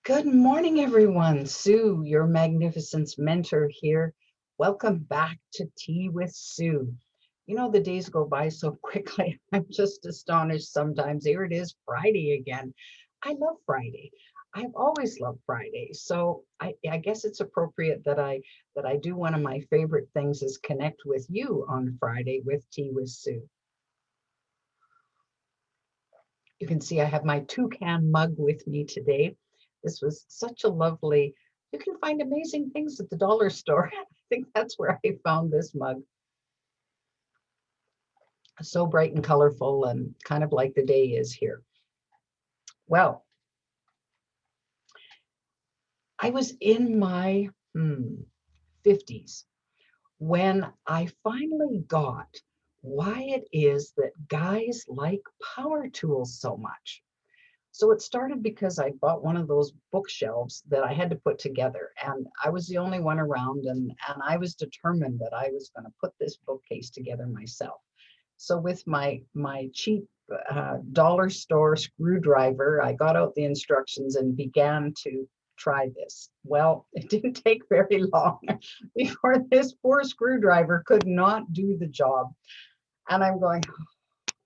Good morning, everyone. Sue, your magnificence mentor here. Welcome back to Tea with Sue. You know, the days go by so quickly. I'm just astonished sometimes. Here it is, Friday again. I love Friday. I've always loved Friday. So I guess it's appropriate that I do one of my favorite things is connect with you on Friday with Tea with Sue. You can see I have my toucan mug with me today. This was such a lovely, you can find amazing things at the dollar store. I think that's where I found this mug. So bright and colorful and kind of like the day is here. Well, I was in my 50s when I finally got why it is that guys like power tools so much. So it started because I bought one of those bookshelves that I had to put together, and I was the only one around, and I was determined that I was going to put this bookcase together myself. So with my cheap dollar store screwdriver, I got out the instructions and began to try this. Well, it didn't take very long before this poor screwdriver could not do the job. And I'm going,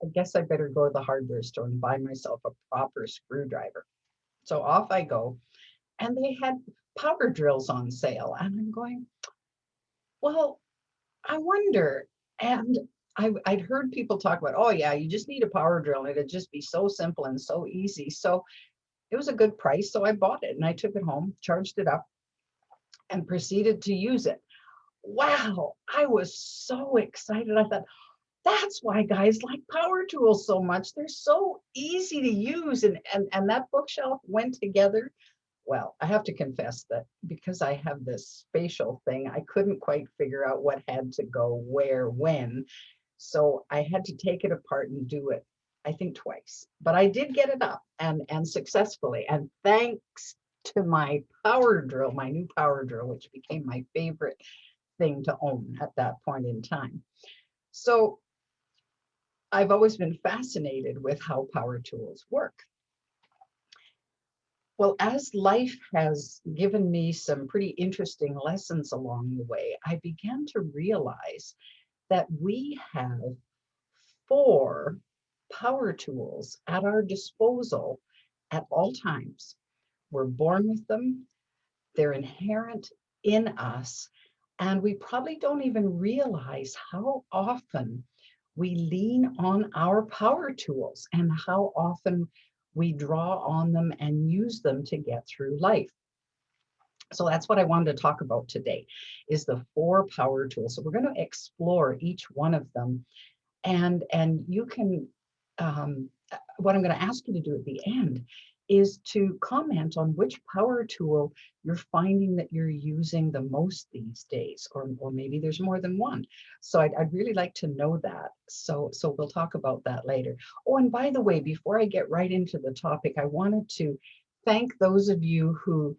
I guess I better go to the hardware store and buy myself a proper screwdriver. So off I go. And they had power drills on sale. And I'm going, well, I wonder. And I'd heard people talk about, oh, yeah, you just need a power drill and it'd just be so simple and so easy. So it was a good price. So I bought it and I took it home, charged it up, and proceeded to use it. Wow, I was so excited. I thought, that's why guys like power tools so much. They're so easy to use. And that bookshelf went together. Well, I have to confess that because I have this spatial thing, I couldn't quite figure out what had to go where, when. So I had to take it apart and do it, I think twice. But I did get it up and successfully. And thanks to my power drill, my new power drill, which became my favorite thing to own at that point in time. So I've always been fascinated with how power tools work. Well, as life has given me some pretty interesting lessons along the way, I began to realize that we have four power tools at our disposal at all times. We're born with them, they're inherent in us, and we probably don't even realize how often we lean on our power tools and how often we draw on them and use them to get through life. So that's what I wanted to talk about today is the four power tools. So we're going to explore each one of them, and you can what I'm going to ask you to do at the end is to comment on which power tool you're finding that you're using the most these days, or maybe there's more than one. So I'd really like to know that. So we'll talk about that later. Oh, and by the way, before I get right into the topic, I wanted to thank those of you who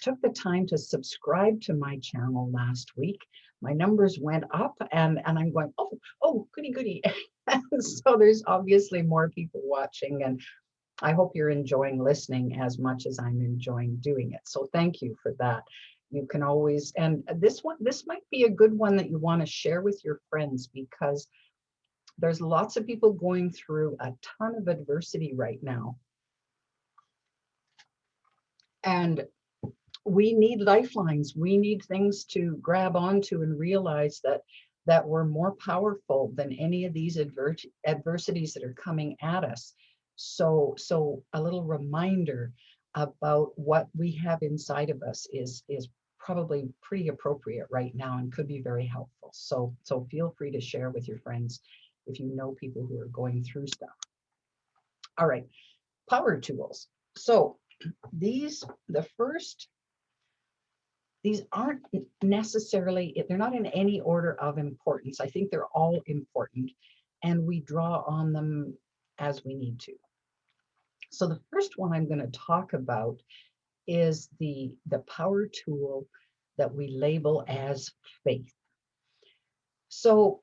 took the time to subscribe to my channel last week. My numbers went up, and I'm going, oh, goody, goody. So there's obviously more people watching, and I hope you're enjoying listening as much as I'm enjoying doing it. So thank you for that. You can always, and this might be a good one that you want to share with your friends because there's lots of people going through a ton of adversity right now. And we need lifelines. We need things to grab onto and realize that we're more powerful than any of these adversities that are coming at us. So a little reminder about what we have inside of us is probably pretty appropriate right now and could be very helpful. So feel free to share with your friends if you know people who are going through stuff. All right, power tools. So the first, these aren't necessarily, they're not in any order of importance. I think they're all important and we draw on them as we need to. So the first one I'm going to talk about is the power tool that we label as faith. So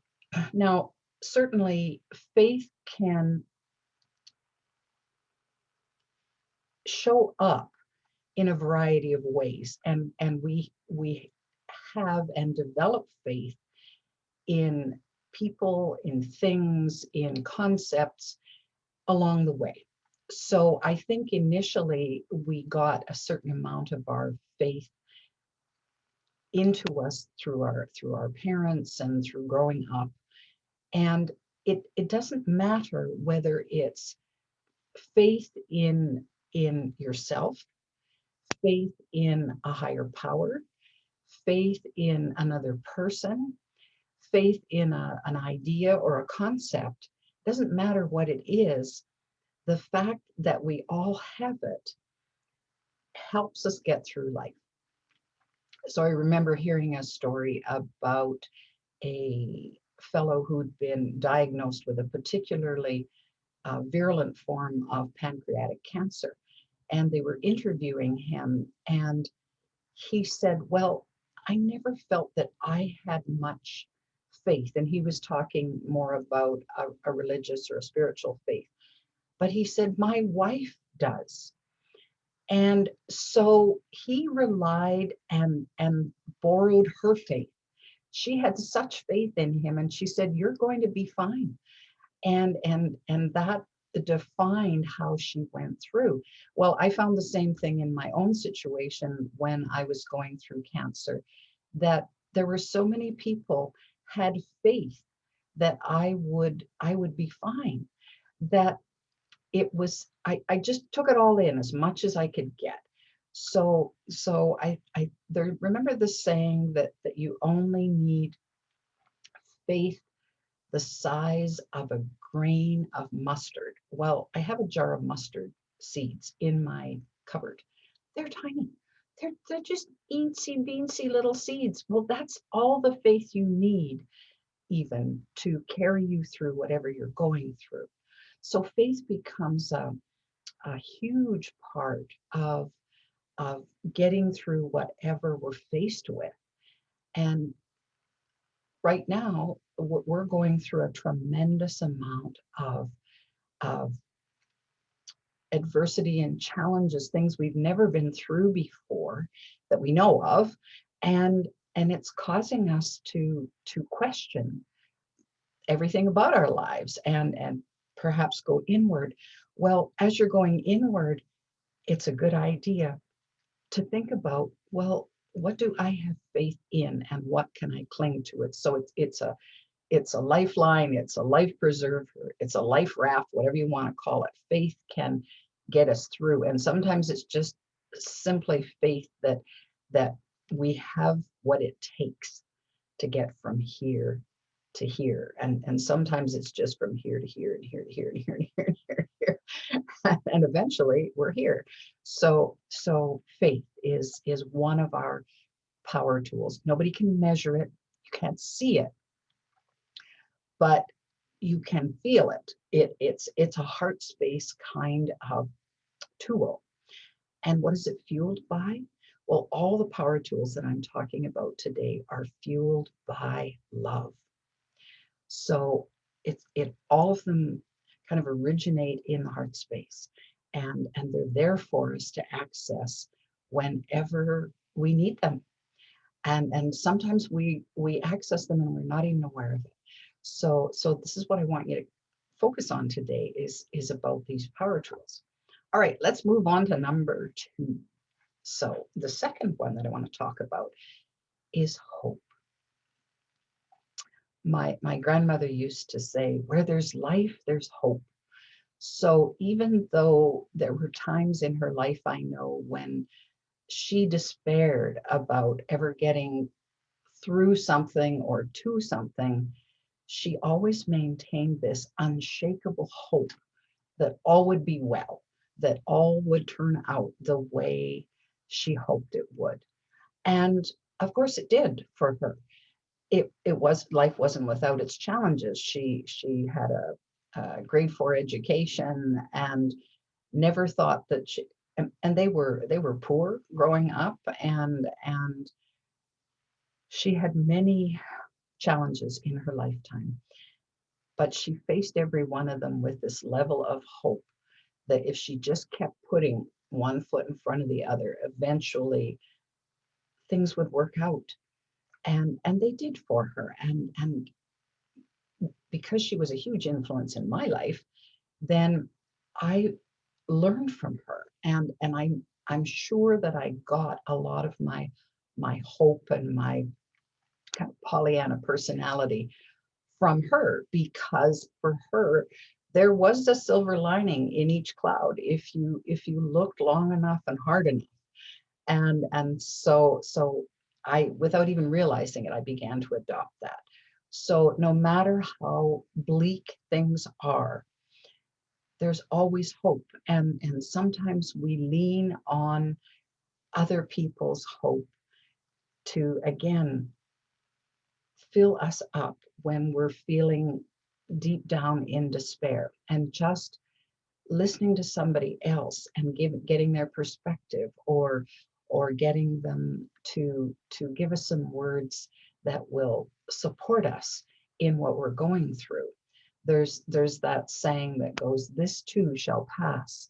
now, certainly faith can show up in a variety of ways, and we have and develop faith in people, in things, in concepts along the way. So I think initially we got a certain amount of our faith into us through our parents and through growing up. And it doesn't matter whether it's faith in yourself, faith in a higher power, faith in another person, faith in an idea or a concept. Doesn't matter what it is, the fact that we all have it helps us get through life. So I remember hearing a story about a fellow who'd been diagnosed with a particularly virulent form of pancreatic cancer. And they were interviewing him, and he said, well, I never felt that I had much faith. And he was talking more about a religious or a spiritual faith. But he said, my wife does. And so he relied and borrowed her faith. She had such faith in him, and she said, you're going to be fine. And that defined how she went through. Well, I found the same thing in my own situation when I was going through cancer, that there were so many people had faith that I would be fine, that it was I just took it all in as much as I could get. So I there remember the saying that you only need faith the size of a grain of mustard. Well, I have a jar of mustard seeds in my cupboard. They're tiny. They're just eensy beensy little seeds. Well, that's all the faith you need, even to carry you through whatever you're going through. So faith becomes a huge part of getting through whatever we're faced with. And right now, we're going through a tremendous amount of adversity and challenges, things we've never been through before that we know of, and it's causing us to question everything about our lives and perhaps go inward. Well, as you're going inward, it's a good idea to think about, well, what do I have faith in and what can I cling to it? So it's a lifeline, it's a life preserver, it's a life raft, whatever you want to call it. Faith can get us through. And sometimes it's just simply faith that we have what it takes to get from here to here. And sometimes it's just from here to here and here to here and here and here and here and here. And eventually we're here. So faith is one of our power tools. Nobody can measure it. You can't see it, but you can feel it. It's a heart space kind of tool. And what is it fueled by? Well, all the power tools that I'm talking about today are fueled by love. So it all of them kind of originate in the heart space, and they're there for us to access whenever we need them. And sometimes we access them and we're not even aware of it. So this is what I want you to focus on today is about these power tools. All right, let's move on to number 2. So the second one that I want to talk about is hope. My grandmother used to say, where there's life, there's hope. So even though there were times in her life, I know, when she despaired about ever getting through something or to something, she always maintained this unshakable hope that all would be well, that all would turn out the way she hoped it would. And of course it did for her. It was, life wasn't without its challenges. She had a grade 4 education and never thought that she, and they were poor growing up, and she had many challenges in her lifetime, but she faced every one of them with this level of hope that if she just kept putting one foot in front of the other. Eventually, things would work out, and they did for her. And because she was a huge influence in my life, then I learned from her, and I'm sure that I got a lot of my hope and my kind of Pollyanna personality from her, because for her there was a silver lining in each cloud if you looked long enough and hard enough. And so I, without even realizing it, I began to adopt that. So no matter how bleak things are, there's always hope. And sometimes we lean on other people's hope to again fill us up when we're feeling deep down in despair. And just listening to somebody else and getting their perspective, or getting them to give us some words that will support us in what we're going through. There's that saying that goes, this too shall pass.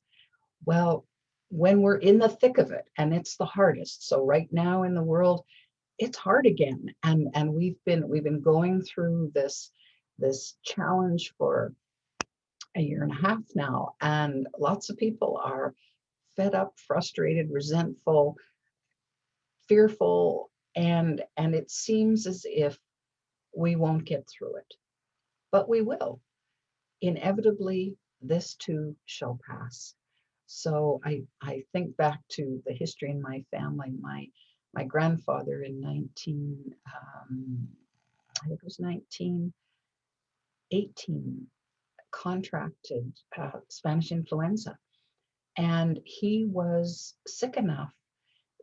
Well, when we're in the thick of it, and it's the hardest. So right now in the world, it's hard again, and we've been going through this challenge for a year and a half now, and lots of people are fed up, frustrated, resentful, fearful, and it seems as if we won't get through it, but we will. Inevitably, this too shall pass. So I think back to the history in my family. My grandfather in 19 I think it was 1918 contracted Spanish influenza, and he was sick enough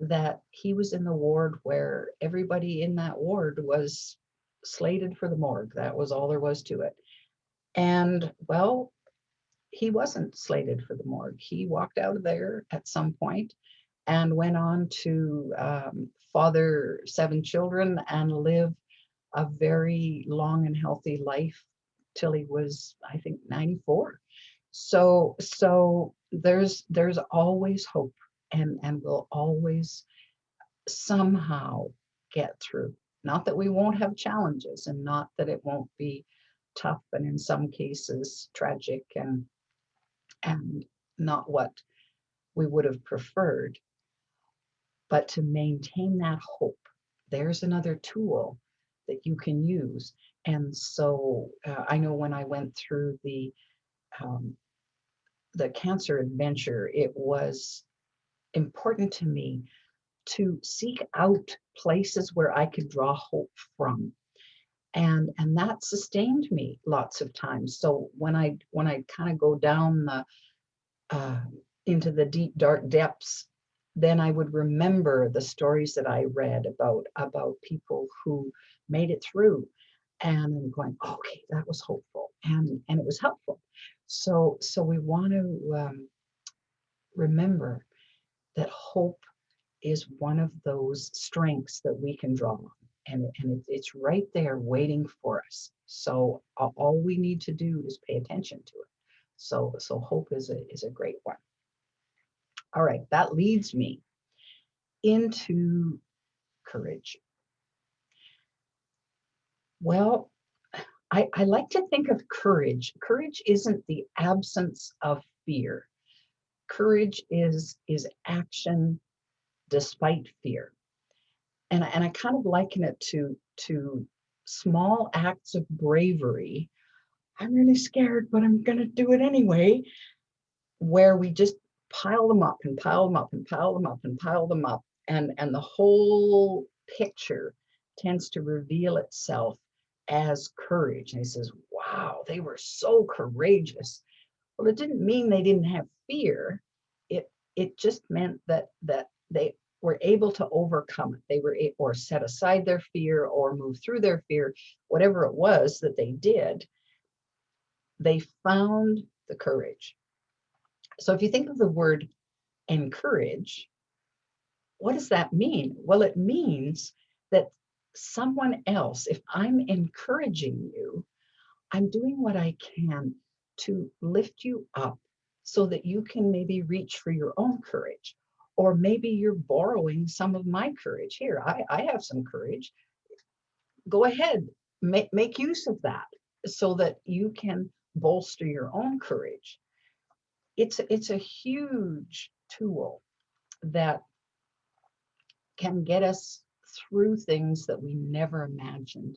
that he was in the ward where everybody in that ward was slated for the morgue. That was all there was to it. And well, he wasn't slated for the morgue. He walked out of there at some point and went on to father 7 children and live a very long and healthy life till he was, I think, 94. So there's always hope, and we'll always somehow get through. Not that we won't have challenges, and not that it won't be tough, and in some cases tragic, and not what we would have preferred, but to maintain that hope. There's another tool that you can use. And so I know when I went through um, the cancer adventure, it was important to me to seek out places where I could draw hope from. And that sustained me lots of times. So when I kind of go down the uh, into the deep dark depths, then I would remember the stories that I read about people who made it through, and I'm going, okay, that was hopeful, and it was helpful. So we want to remember that hope is one of those strengths that we can draw on, and it's right there waiting for us. So all we need to do is pay attention to it. So hope is a great one. All right, that leads me into courage. Well, I like to think of courage. Courage isn't the absence of fear. Courage is action despite fear. And I kind of liken it to small acts of bravery. I'm really scared, but I'm going to do it anyway, where we just pile them up and pile them up and pile them up and pile them up. And the whole picture tends to reveal itself as courage. And he says, wow, they were so courageous. Well, it didn't mean they didn't have fear. It just meant that they were able to overcome it. They were or set aside their fear or move through their fear, whatever it was that they did, they found the courage. So if you think of the word encourage, what does that mean? Well, it means that someone else, if I'm encouraging you, I'm doing what I can to lift you up so that you can maybe reach for your own courage. Or maybe you're borrowing some of my courage. Here, I have some courage. Go ahead, make use of that so that you can bolster your own courage. It's a huge tool that can get us through things that we never imagined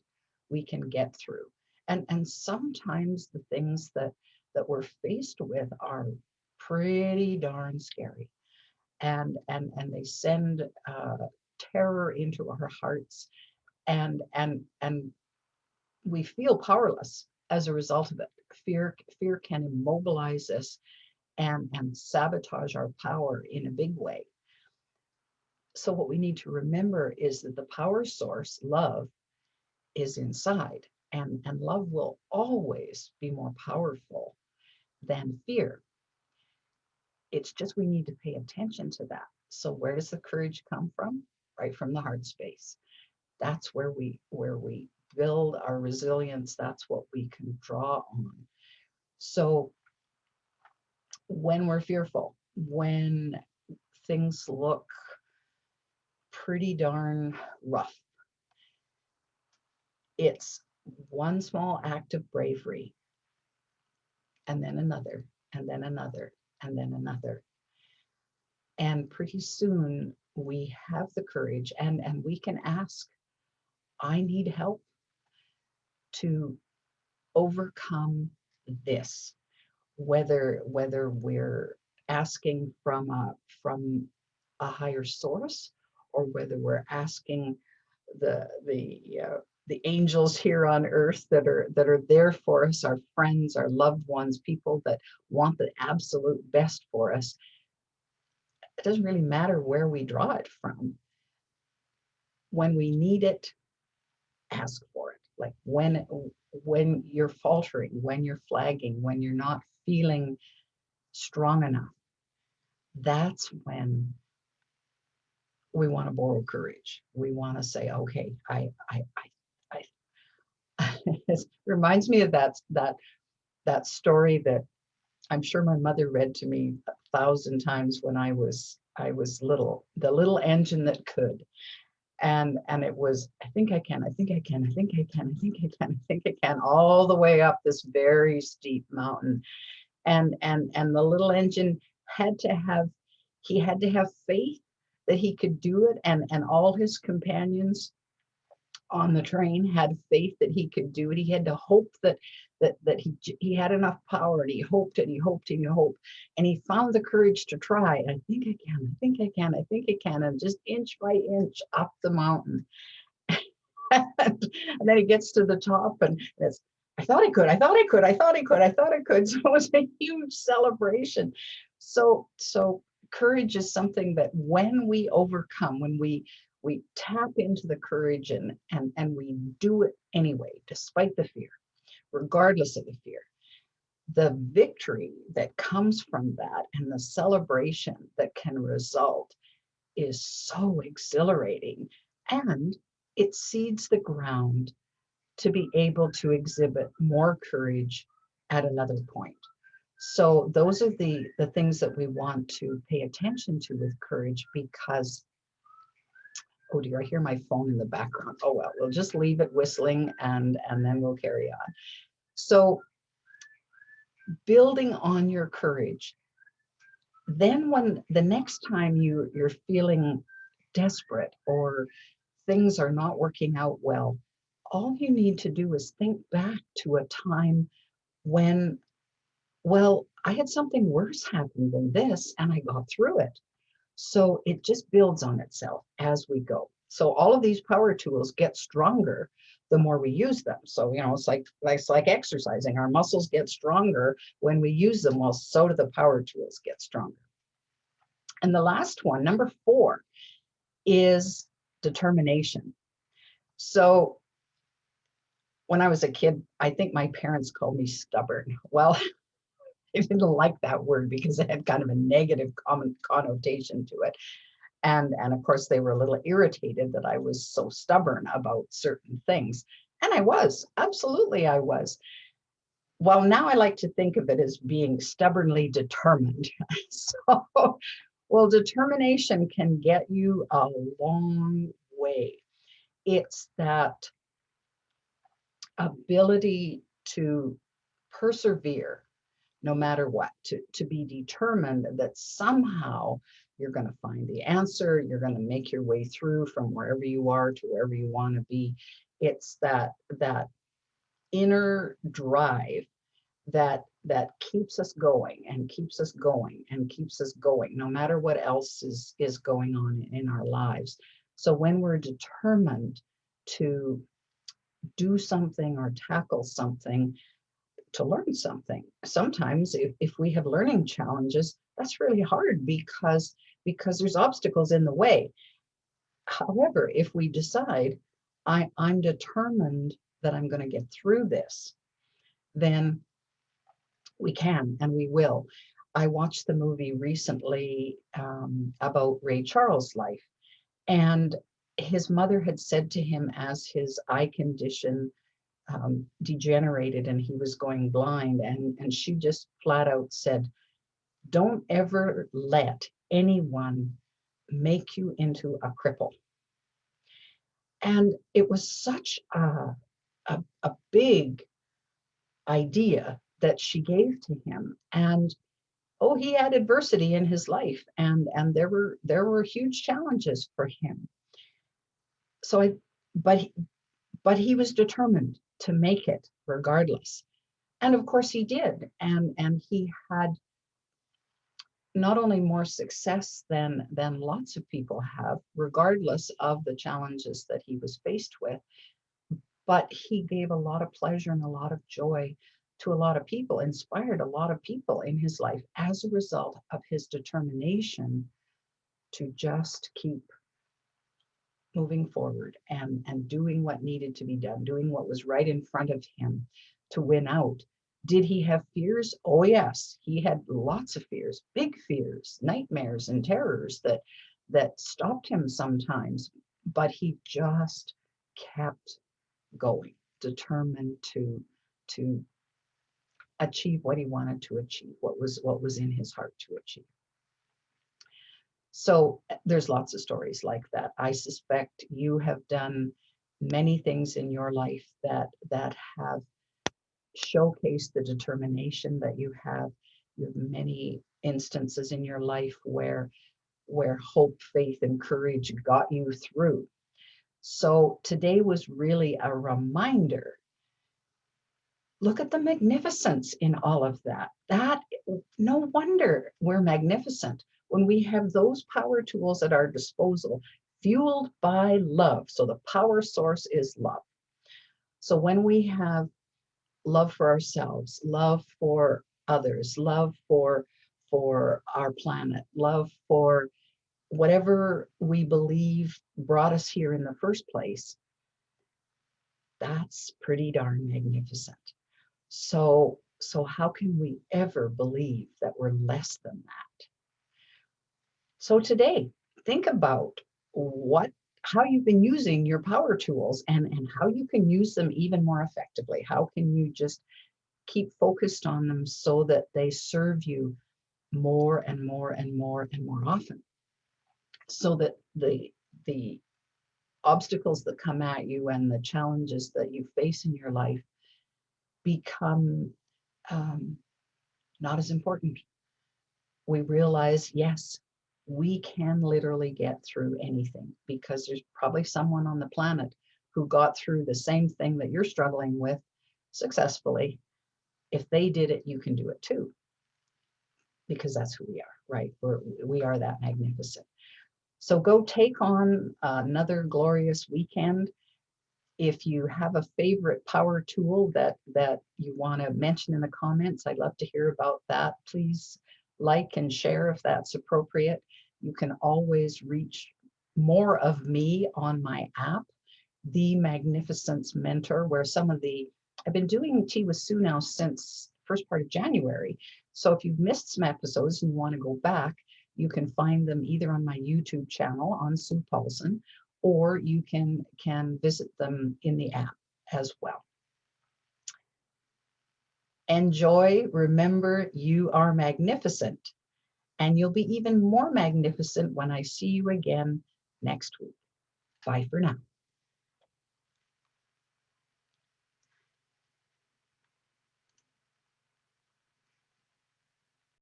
we can get through. And sometimes the things that we're faced with are pretty darn scary, and they send terror into our hearts, and we feel powerless as a result of it. Fear can immobilize us and sabotage our power in a big way. So what we need to remember is that the power source, love, is inside, and love will always be more powerful than fear. It's just we need to pay attention to that. So where does the courage come from? Right from the heart space. That's where we build our resilience. That's what we can draw on. So when we're fearful, when things look pretty darn rough, it's one small act of bravery, and then another, and then another, and then another. And pretty soon we have the courage, and we can ask, I need help to overcome this. Whether we're asking from a higher source, or whether we're asking the angels here on earth that are there for us, our friends, our loved ones, people that want the absolute best for us. It doesn't really matter where we draw it from. When we need it, ask for it. Like when you're faltering, when you're flagging, when you're not feeling strong enough, that's when we want to borrow courage. We want to say, okay, I it reminds me of that story that I'm sure my mother read to me 1,000 times when I was little. The little engine that could. And it was, I think I can, I think I can, I think I can, I think I can, I think I can, all the way up this very steep mountain. And the little engine had to have, he had to have faith that he could do it, and all his companions on the train had faith that he could do it. He had to hope that he had enough power, and he hoped and he hoped and he hoped, and he found the courage to try. I think I can, I think I can, I think I can, and just inch by inch up the mountain. And then he gets to the top, and it's, I thought I could, I thought I could, I thought I could, I thought I could. So it was a huge celebration. So courage is something that when we overcome, when we tap into the courage, and we do it anyway, despite the fear, regardless of the fear, the victory that comes from that and the celebration that can result is so exhilarating, and it seeds the ground to be able to exhibit more courage at another point. So those are the things that we want to pay attention to with courage, because, oh dear, I hear my phone in the background. Oh well, we'll just leave it whistling, and then we'll carry on. So building on your courage, then when the next time you're feeling desperate, or things are not working out well, all you need to do is think back to a time when, well, I had something worse happen than this and I got through it. So it just builds on itself as we go. So all of these power tools get stronger the more we use them. So, it's like exercising. Our muscles get stronger when we use them. Well, so do the power tools get stronger. And the last one, number 4, is determination. So when I was a kid, I think my parents called me stubborn. Well, I didn't like that word because it had kind of a negative connotation to it. And of course, they were a little irritated that I was so stubborn about certain things. And I was, absolutely I was. Well, now I like to think of it as being stubbornly determined. So, well, determination can get you a long way. It's that ability to persevere no matter what, to be determined that somehow you're going to find the answer, you're going to make your way through from wherever you are to wherever you want to be. It's that inner drive that keeps us going and keeps us going and keeps us going no matter what else is going on in our lives. So when we're determined to do something or tackle something, to learn something, sometimes if we have learning challenges, that's really hard because there's obstacles in the way. However, if we decide I'm determined that I'm going to get through this, then we can and we will. I watched the movie recently about Ray Charles' life, and his mother had said to him as his eye condition degenerated and he was going blind, and she just flat out said, "Don't ever let anyone make you into a cripple." And it was such a big idea that she gave to him. And oh, he had adversity in his life, and there were huge challenges for him. So I, but he was determined to make it regardless, and of course he did, and he had not only more success than lots of people have, regardless of the challenges that he was faced with, but he gave a lot of pleasure and a lot of joy to a lot of people, inspired a lot of people in his life as a result of his determination to just keep moving forward and doing what needed to be done, doing what was right in front of him to win out. Did he have fears? Oh, yes, he had lots of fears, big fears, nightmares and terrors that stopped him sometimes, but he just kept going, determined to achieve what he wanted to achieve, what was in his heart to achieve. So there's lots of stories like that. I suspect you have done many things in your life that have showcased the determination that you have. You have many instances in your life where hope, faith, and courage got you through. So today was really a reminder. Look at the magnificence in all of that. No wonder we're magnificent when we have those power tools at our disposal, fueled by love. So the power source is love. So when we have love for ourselves, love for others, love for our planet, love for whatever we believe brought us here in the first place, that's pretty darn magnificent. So how can we ever believe that we're less than that? So today, think about how you've been using your power tools and how you can use them even more effectively. How can you just keep focused on them so that they serve you more and more and more and more often, so that the obstacles that come at you and the challenges that you face in your life become um, not as important. We realize, yes, we can literally get through anything because there's probably someone on the planet who got through the same thing that you're struggling with successfully. If they did it, you can do it too, because that's who we are, right? We are that magnificent. So go take on another glorious weekend. If you have a favorite power tool that you want to mention in the comments, I'd love to hear about that. Please like and share if that's appropriate. You can always reach more of me on my app, The Magnificence Mentor, where I've been doing Tea with Sue now since first part of January. So if you've missed some episodes and you want to go back, you can find them either on my YouTube channel on Sue Paulson, or you can visit them in the app as well. Enjoy. Remember, you are magnificent, and you'll be even more magnificent when I see you again next week. Bye for now.